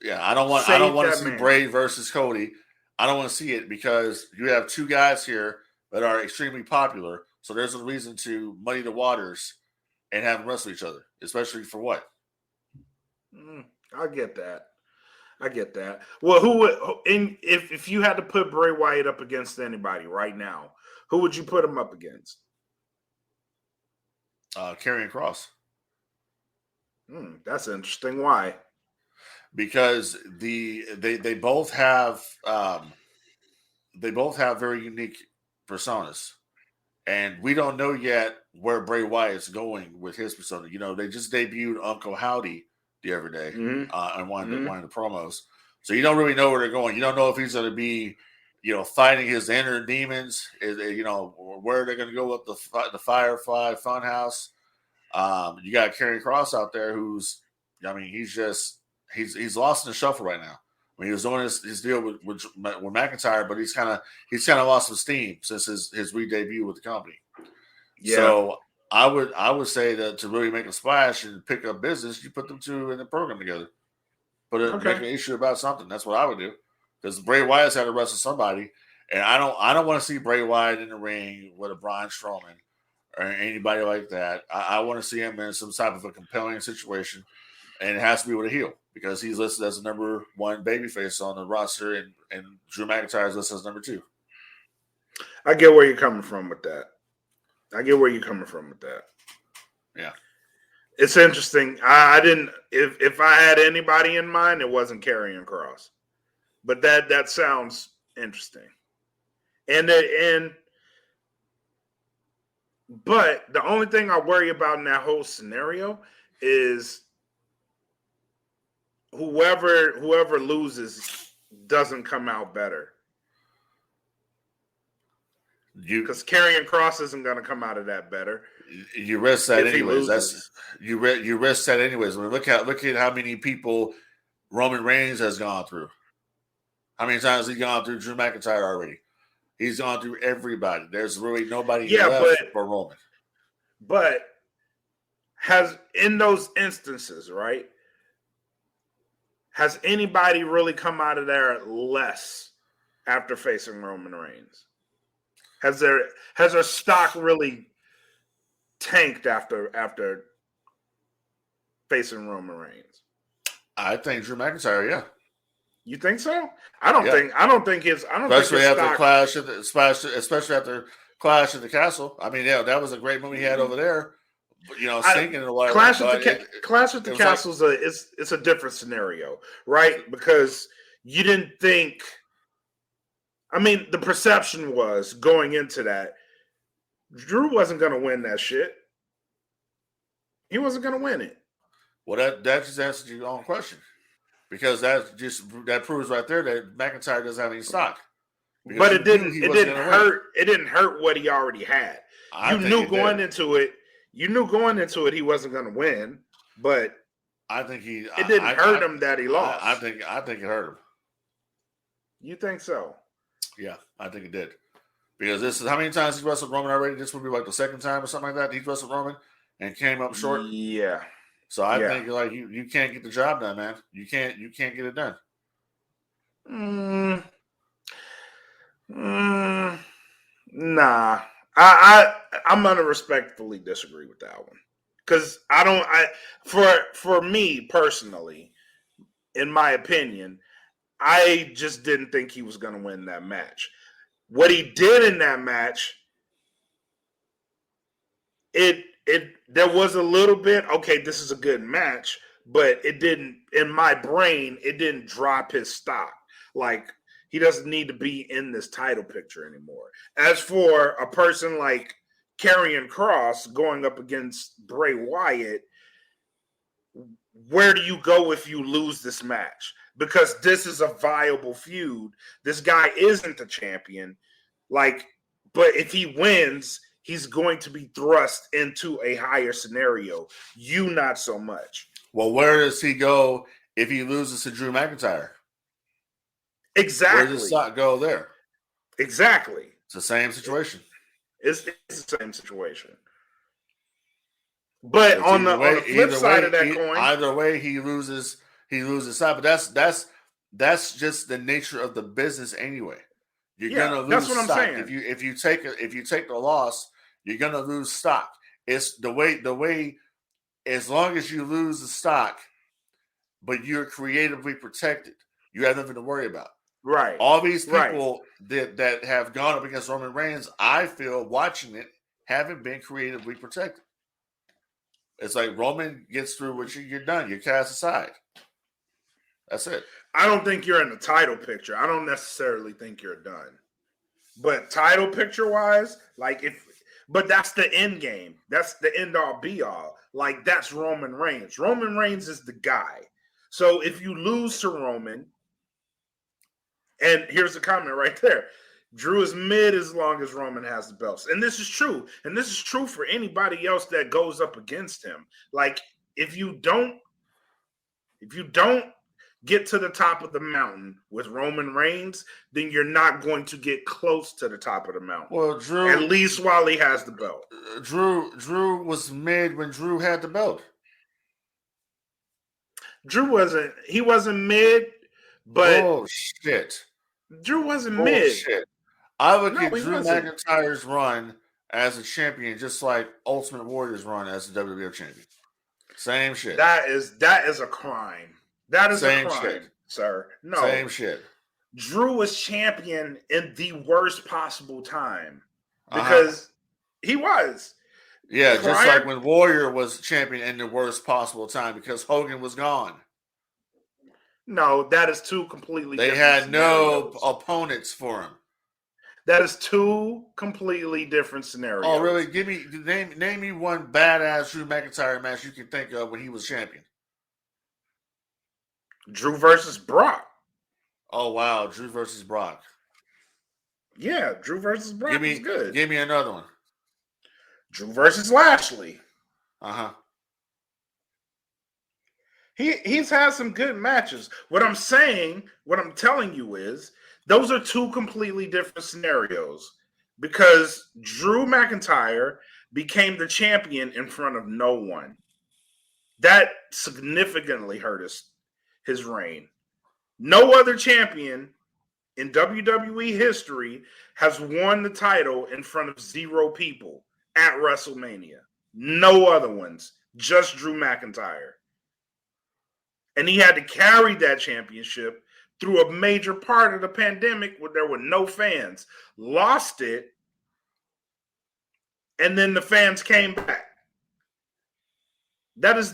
Yeah, I don't want to see Bray versus Cody. I don't want to see it because you have two guys here that are extremely popular. So there's a reason to muddy the waters and have them wrestle each other, especially for what? I get that. Well, who would if you had to put Bray Wyatt up against anybody right now, who would you put him up against? Karrion Kross. That's interesting. Why? Because they both have very unique personas, And we don't know yet where Bray Wyatt's going with his persona. You know, they just debuted Uncle Howdy the other day on one of the promos. So you don't really know where they're going. You don't know if he's going to be, you know, fighting his inner demons. You know, where they're going to go with the Firefly Funhouse. You got Karrion Kross out there who's, I mean, he's lost in the shuffle right now. I mean, he was doing his deal with McIntyre, but he's kind of lost some steam since his re-debut with the company. Yeah. So I would say that to really make a splash and pick up business, you put them two in the program together. Make an issue about something. That's what I would do. Because Bray Wyatt's had to wrestle somebody, and I don't want to see Bray Wyatt in the ring with a Braun Strowman or anybody like that. I want to see him in some type of a compelling situation, and it has to be with a heel because he's listed as the number one babyface on the roster, and Drew McIntyre is listed as number 2. I get where you're coming from with that. Yeah. It's interesting. I didn't. If I had anybody in mind, it wasn't Karrion Kross, but that sounds interesting. But the only thing I worry about in that whole scenario is whoever loses doesn't come out better. Because Karrion Kross isn't going to come out of that better. You risk that anyways. You risk that anyways. I mean, look at how many people Roman Reigns has gone through. How many times has he gone through Drew McIntyre already? He's gone through everybody. There's really nobody left for Roman. But has in those instances, right? Has anybody really come out of there less after facing Roman Reigns? Has their stock really tanked after facing Roman Reigns? I think Drew McIntyre, yeah. You think so? I don't think his especially after stock... especially after Clash at the Castle. I mean, yeah, that was a great movie he had over there. You know, singing and whatever. Clash at the Castle is a different scenario, right? Because you didn't think. I mean, the perception was going into that, Drew wasn't going to win that shit. He wasn't going to win it. Well, that just answers your own question, because that proves right there that McIntyre doesn't have any stock. But it didn't hurt. It didn't hurt what he already had. You knew going into it he wasn't going to win. But I think it didn't hurt him that he lost. I think it hurt him. You think so? Yeah, I think it did. Because this is how many times he's wrestled Roman already? This would be like the second time or something like that he's wrestled Roman and came up short. Yeah. So I think like you can't get the job done, man. You can't get it done. Nah. I'm gonna respectfully disagree with that one. Because for me personally, in my opinion, I just didn't think he was going to win that match. What he did in that match, there was a little bit, okay, this is a good match, but it didn't, in my brain, it didn't drop his stock. Like, he doesn't need to be in this title picture anymore. As for a person like Karrion Kross going up against Bray Wyatt, where do you go if you lose this match? Because this is a viable feud. This guy isn't the champion. But if he wins, he's going to be thrust into a higher scenario. You not so much. Well, where does he go if he loses to Drew McIntyre? Exactly. Where does the stock go there? Exactly. It's the same situation. It's the same situation. But on the flip side of that coin, either way, he loses side. But that's just the nature of the business anyway. You're gonna lose that's what stock. I'm saying. If you take the loss, you're gonna lose stock. It's the way. As long as you lose the stock, but you're creatively protected, you have nothing to worry about. Right. All these people that have gone up against Roman Reigns, I feel watching it, haven't been creatively protected. It's like Roman gets through with you, you're done. You're cast aside. That's it. I don't think you're in the title picture. I don't necessarily think you're done. But title picture wise, like But that's the end game. That's the end all be all. Like, that's Roman Reigns. Roman Reigns is the guy. So if you lose to Roman, and here's the comment right there. Drew is mid as long as Roman has the belts. And this is true. And this is true for anybody else that goes up against him. Like, if you don't get to the top of the mountain with Roman Reigns, then you're not going to get close to the top of the mountain. Well, Drew, at least while he has the belt. Drew was mid when Drew had the belt. Drew wasn't mid, but bullshit. Drew wasn't mid. I would give Drew McIntyre's run as a champion just like Ultimate Warrior's run as the WWF champion. Same shit. That is a crime. That is a crime, shit. Sir. No. Same shit. Drew was champion in the worst possible time because he was. Yeah, just like when Warrior was champion in the worst possible time because Hogan was gone. No, that is two completely different scenarios. No opponents for him. That is two completely different scenarios. Oh, really? Name me one badass Drew McIntyre match you can think of when he was champion. Drew versus Brock. Oh, wow. Drew versus Brock. Yeah, Drew versus Brock is good. Give me another one. Drew versus Lashley. Uh-huh. He's had some good matches. What I'm telling you is those are two completely different scenarios because Drew McIntyre became the champion in front of no one. That significantly hurt his reign. No other champion in WWE history has won the title in front of 0 people at WrestleMania. No other ones, just Drew McIntyre. And he had to carry that championship through a major part of the pandemic where there were no fans. Lost it, and then the fans came back. It's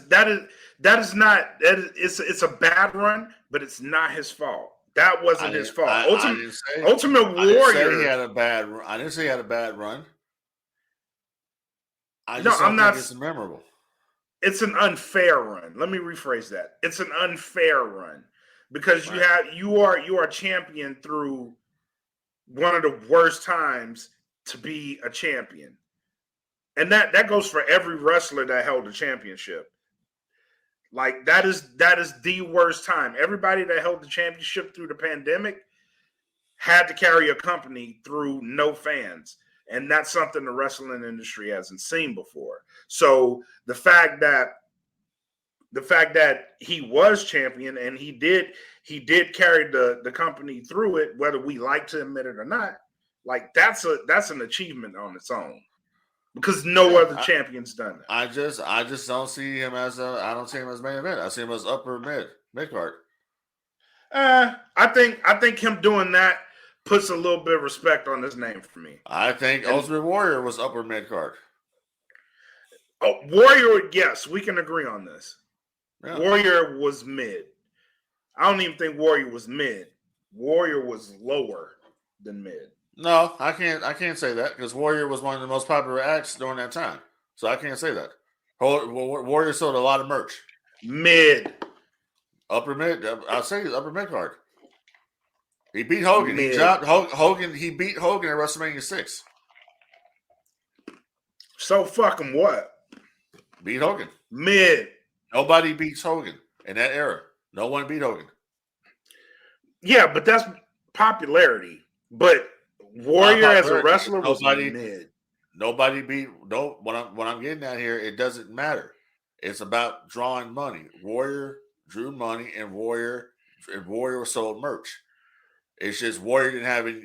a bad run, but it's not his fault. That wasn't his fault. Ultimate Warrior. I didn't say he had a bad run. I didn't say he had a bad run. I just don't think it's memorable. It's an unfair run. Let me rephrase that. It's an unfair run because you are champion through one of the worst times to be a champion. And that goes for every wrestler that held a championship. Like that is the worst time. Everybody that held the championship through the pandemic had to carry a company through no fans. And that's something the wrestling industry hasn't seen before. So the fact that he was champion and he did carry the company through it, whether we like to admit it or not, like that's an achievement on its own. Because no other champion's done it. I just don't see him as I don't see him as main event. I see him as upper mid card. I think him doing that puts a little bit of respect on his name for me. I think Ultimate Warrior was upper mid card. Oh, Warrior, yes, we can agree on this. Yeah. Warrior was mid. I don't even think Warrior was mid. Warrior was lower than mid. No, I can't say that because Warrior was one of the most popular acts during that time. So I can't say that. Warrior sold a lot of merch. Mid. Upper mid. I'll say upper mid card. He beat Hogan. Mid. He dropped Hogan. He beat Hogan at WrestleMania 6. So fucking what? Beat Hogan. Mid. Nobody beats Hogan in that era. No one beat Hogan. Yeah, but that's popularity. But Warrior as a wrestler was mid. Nobody beat. No, what I'm getting at here, it doesn't matter. It's about drawing money. Warrior drew money, and Warrior sold merch. It's just Warrior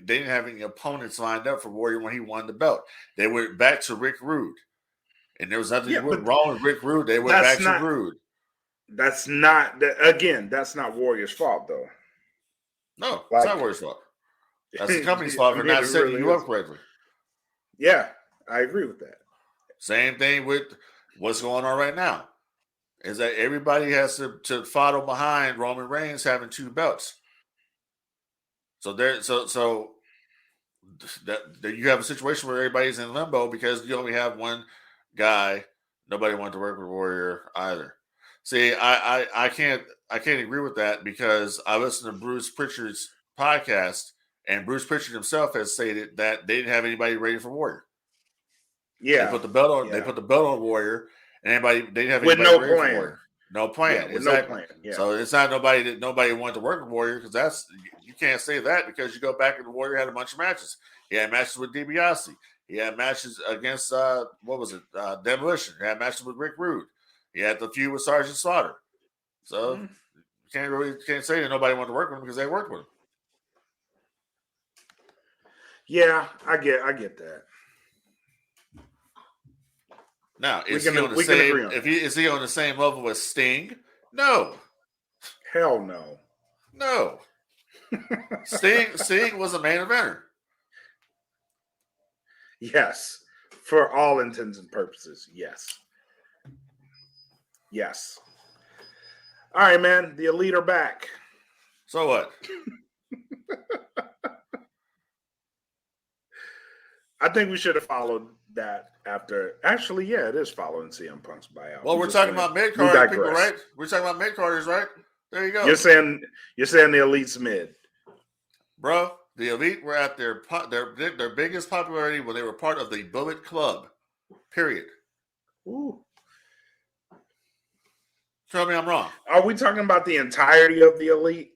didn't have any opponents lined up for Warrior when he won the belt. They went back to Rick Rude, and there was nothing wrong with Rick Rude. They went back to Rude. That's not Warrior's fault, though. No, it's not Warrior's fault. That's the company's fault for not setting you up correctly. Yeah, I agree with that. Same thing with what's going on right now. Is that everybody has to follow behind Roman Reigns having 2 belts. So that you have a situation where everybody's in limbo because you only have one guy. Nobody wanted to work with Warrior either. See, I can't agree with that because I listened to Bruce Pritchard's podcast, and Bruce Pritchard himself has stated that they didn't have anybody ready for Warrior. Yeah, they put the belt on. Yeah. They put the belt on Warrior, and they didn't have with anybody no ready plan. for Warrior. No plan. Yeah, with Exactly. no plan. Yeah. So it's not nobody wanted to work with Warrior because you can't say that because you go back and the Warrior had a bunch of matches. He had matches with DiBiase. He had matches against Demolition. He had matches with Rick Rude. He had the feud with Sergeant Slaughter. So you can't say that nobody wanted to work with him because they worked with him. Yeah, I get that. Now, is he on the same level as Sting? No. Hell no. No. Sting was a main eventer. Yes. For all intents and purposes, yes. Yes. All right, man. The Elite are back. So what? I think we should have followed that after. Actually, yeah, it is following CM Punk's buyout. Well, we're talking about mid-card people, right? We're talking about mid-carders, right? There you go. You're saying the Elite's mid. Bro, the Elite were at their biggest popularity when they were part of the Bullet Club. Period. Ooh. Tell me I'm wrong. Are we talking about the entirety of the Elite?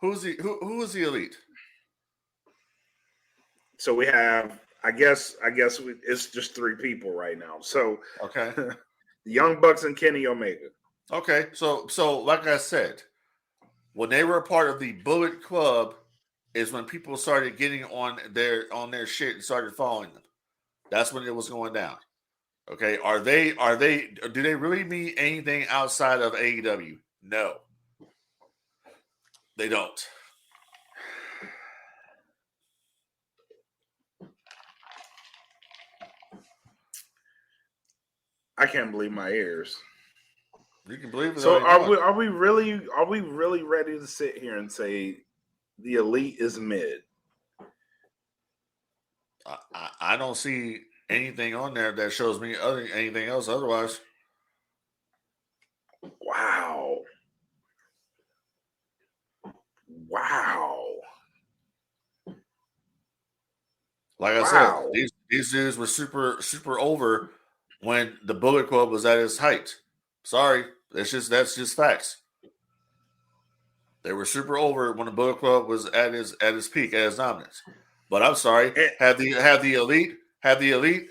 Who is the Elite? So we have, I guess it's just three people right now. So okay, the Young Bucks and Kenny Omega. Okay, so like I said, when they were a part of the Bullet Club, is when people started getting on their shit and started following them. That's when it was going down. Okay, do they really mean anything outside of AEW? No, they don't. I can't believe my ears. You can believe it. So are we really ready to sit here and say the Elite is mid? I don't see anything on there that shows me anything else otherwise. Wow. Like I said, these dudes were super over when the Bullet Club was at its height. Sorry, that's just facts. They were super over when the Bullet Club was at its peak, at its dominance. But I'm sorry, have the Elite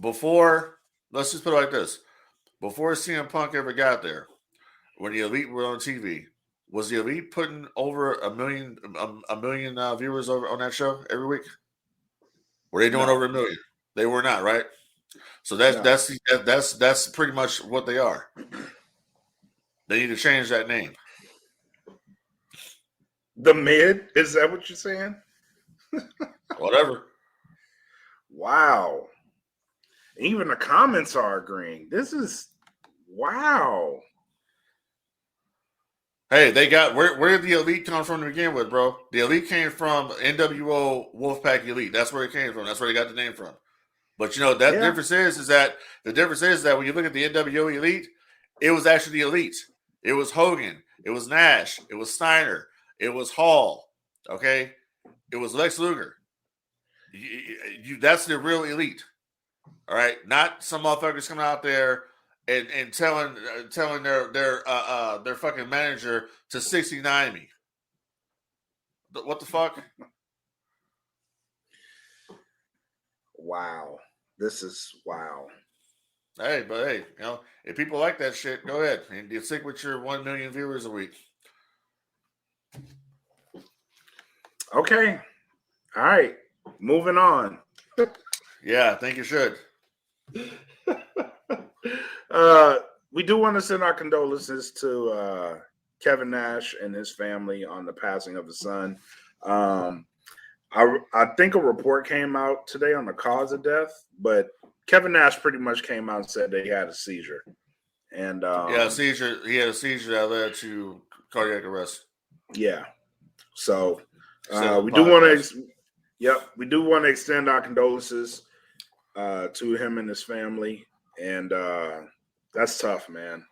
before. Let's just put it like this: before CM Punk ever got there, when the Elite were on TV, was the Elite putting over a million viewers over on that show every week? Were they doing over 1 million? They were not, right? So that's pretty much what they are. They need to change that name. The mid? Is that what you're saying? Whatever. Wow. Even the comments are agreeing. This is wow. Hey, they got where did the Elite come from to begin with, bro? The Elite came from NWO Wolfpack Elite. That's where it came from. That's where they got the name from. But you know that difference is that when you look at the NWO Elite, it was actually the Elite. It was Hogan. It was Nash. It was Steiner. It was Hall. Okay, it was Lex Luger. That's the real Elite. All right, not some motherfuckers coming out there and telling their fucking manager to 69 me. What the fuck? Wow. This is wow. Hey, you know, if people like that shit, go ahead and you stick with your 1 million viewers a week. Okay. All right. Moving on. Yeah, I think you should. We do want to send our condolences to Kevin Nash and his family on the passing of his son. I think a report came out today on the cause of death, but Kevin Nash pretty much came out and said that he had a seizure. And seizure. He had a seizure that led to cardiac arrest. Yeah. So We do want to, we do want to extend our condolences to him and his family, and that's tough, man.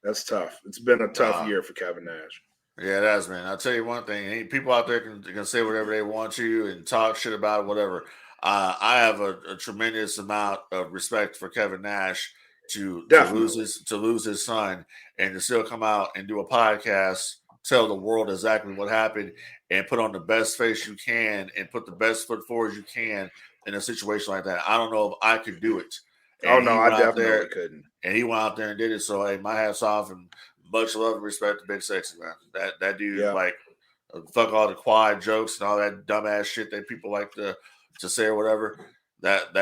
That's tough. It's been a tough year for Kevin Nash. Yeah, it has, man. I'll tell you one thing. People out there can say whatever they want to and talk shit about it, whatever. I have a tremendous amount of respect for Kevin Nash to lose his son and to still come out and do a podcast, tell the world exactly what happened, and put on the best face you can and put the best foot forward you can in a situation like that. I don't know if I could do it. And I definitely couldn't. And he went out there and did it. So, hey, my hat's off and much love and respect to Big Sexy, man. That dude, like, fuck all the quiet jokes and all that dumbass shit that people like to say or whatever. That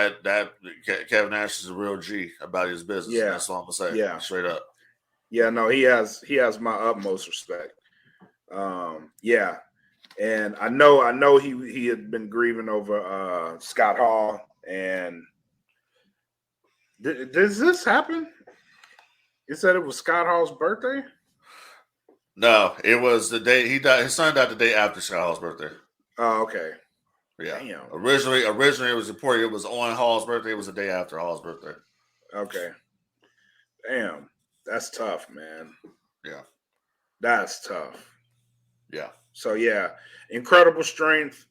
Kevin Nash is a real G about his business. Yeah. That's all I'm gonna say. Yeah, straight up. Yeah, no, he has my utmost respect. Yeah, and I know he had been grieving over Scott Hall. And does this happen? You said it was Scott Hall's birthday? No, it was the day he died. His son died the day after Scott Hall's birthday. Oh, okay. Yeah. Damn. Originally it was reported it was on Hall's birthday. It was the day after Hall's birthday. Okay. Damn. That's tough, man. Yeah. That's tough. Yeah. So yeah, incredible strength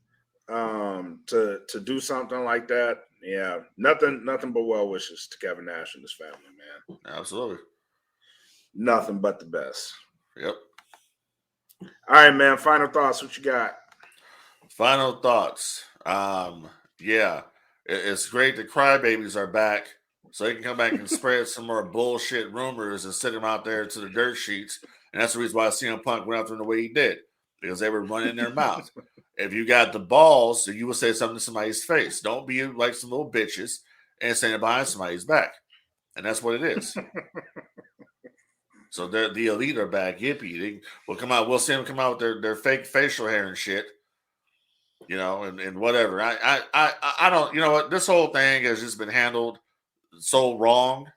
to do something like that. Yeah. Nothing but well wishes to Kevin Nash and his family, man. Absolutely. Nothing but the best. Yep. All right, man. Final thoughts. What you got? Final thoughts. Yeah, it's great that crybabies are back, so they can come back and spread some more bullshit rumors and send them out there to the dirt sheets. And that's the reason why CM Punk went after them the way he did, because they were running their mouth. If you got the balls, you will say something to somebody's face. Don't be like some little bitches and saying it behind somebody's back. And that's what it is. So the elite are back. Yippee. We'll see them come out with their fake facial hair and shit. You know, and whatever. I don't, you know what? This whole thing has just been handled so wrong.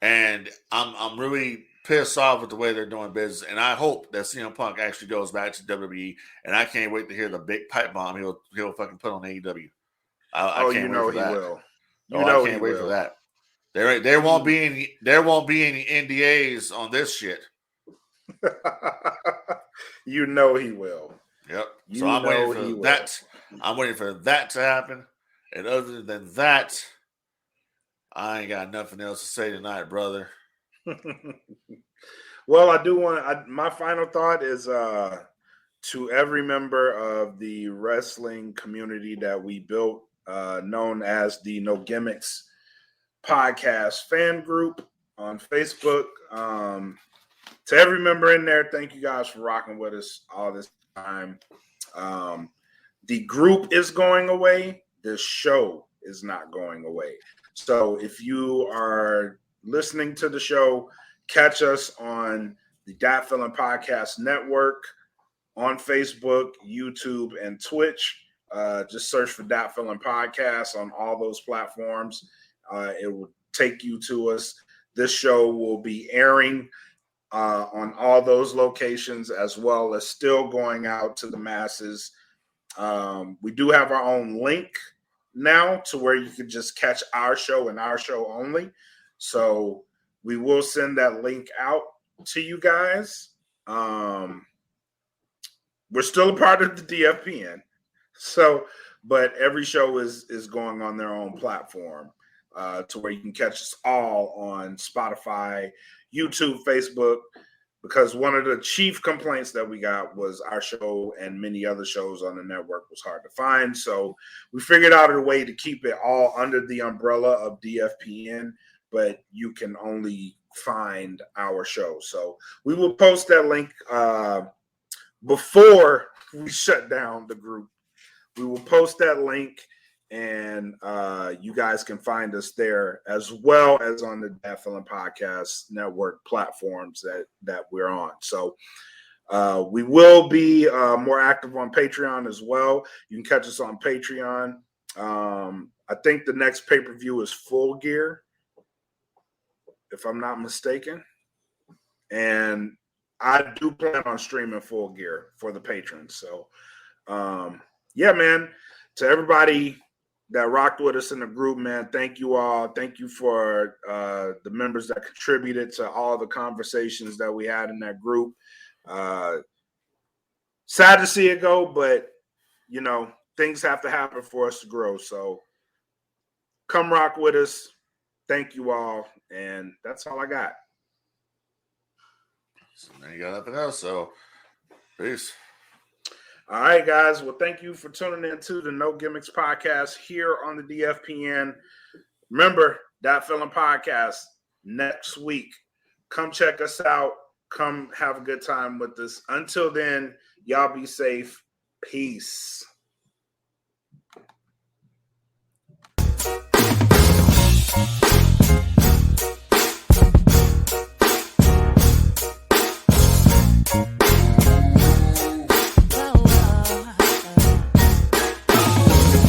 And I'm really pissed off with the way they're doing business. And I hope that CM Punk actually goes back to WWE. And I can't wait to hear the big pipe bomb he'll fucking put on AEW. I can't wait for that. Will. I can't wait for that. There won't be any NDAs on this shit. You know he will. Yep. So I'm waiting for that. I'm waiting for that to happen. And other than that, I ain't got nothing else to say tonight, brother. Well, I do want my final thought is to every member of the wrestling community that we built, known as the No Gimmicks Podcast fan group on Facebook. To every member in there, thank you guys for rocking with us all this time. The group is going away. The show is not going away. So if you are listening to the show, catch us on the Dat Feeling Podcast Network on Facebook, YouTube, and Twitch. Just search for Dat Feeling Podcast on all those platforms. It will take you to us. This show will be airing on all those locations, as well as still going out to the masses. We do have our own link now to where you can just catch our show and our show only. So we will send that link out to you guys. We're still a part of the DFPN. So, but every show is going on their own platform to where you can catch us all on Spotify, YouTube, Facebook, because one of the chief complaints that we got was our show and many other shows on the network was hard to find. So we figured out a way to keep it all under the umbrella of DFPN, but you can only find our show. So we will post that link before we shut down the group. We will post that link, and you guys can find us there, as well as on the Dat Feeling Podcast Network platforms that we're on. So we will be more active on Patreon as well. You can catch us on Patreon. I think the next pay-per-view is Full Gear, if I'm not mistaken. And I do plan on streaming Full Gear for the patrons. So Yeah, man. To everybody that rocked with us in the group, man, thank you all. Thank you for the members that contributed to all the conversations that we had in that group. Sad to see it go, but things have to happen for us to grow. So come rock with us. Thank you all. And that's all I got. So now you got nothing else. So peace. All right, guys. Well, thank you for tuning in to the No Gimmicks podcast here on the DFPN. Remember, That Feeling Podcast next week. Come check us out. Come have a good time with us. Until then, y'all be safe. Peace.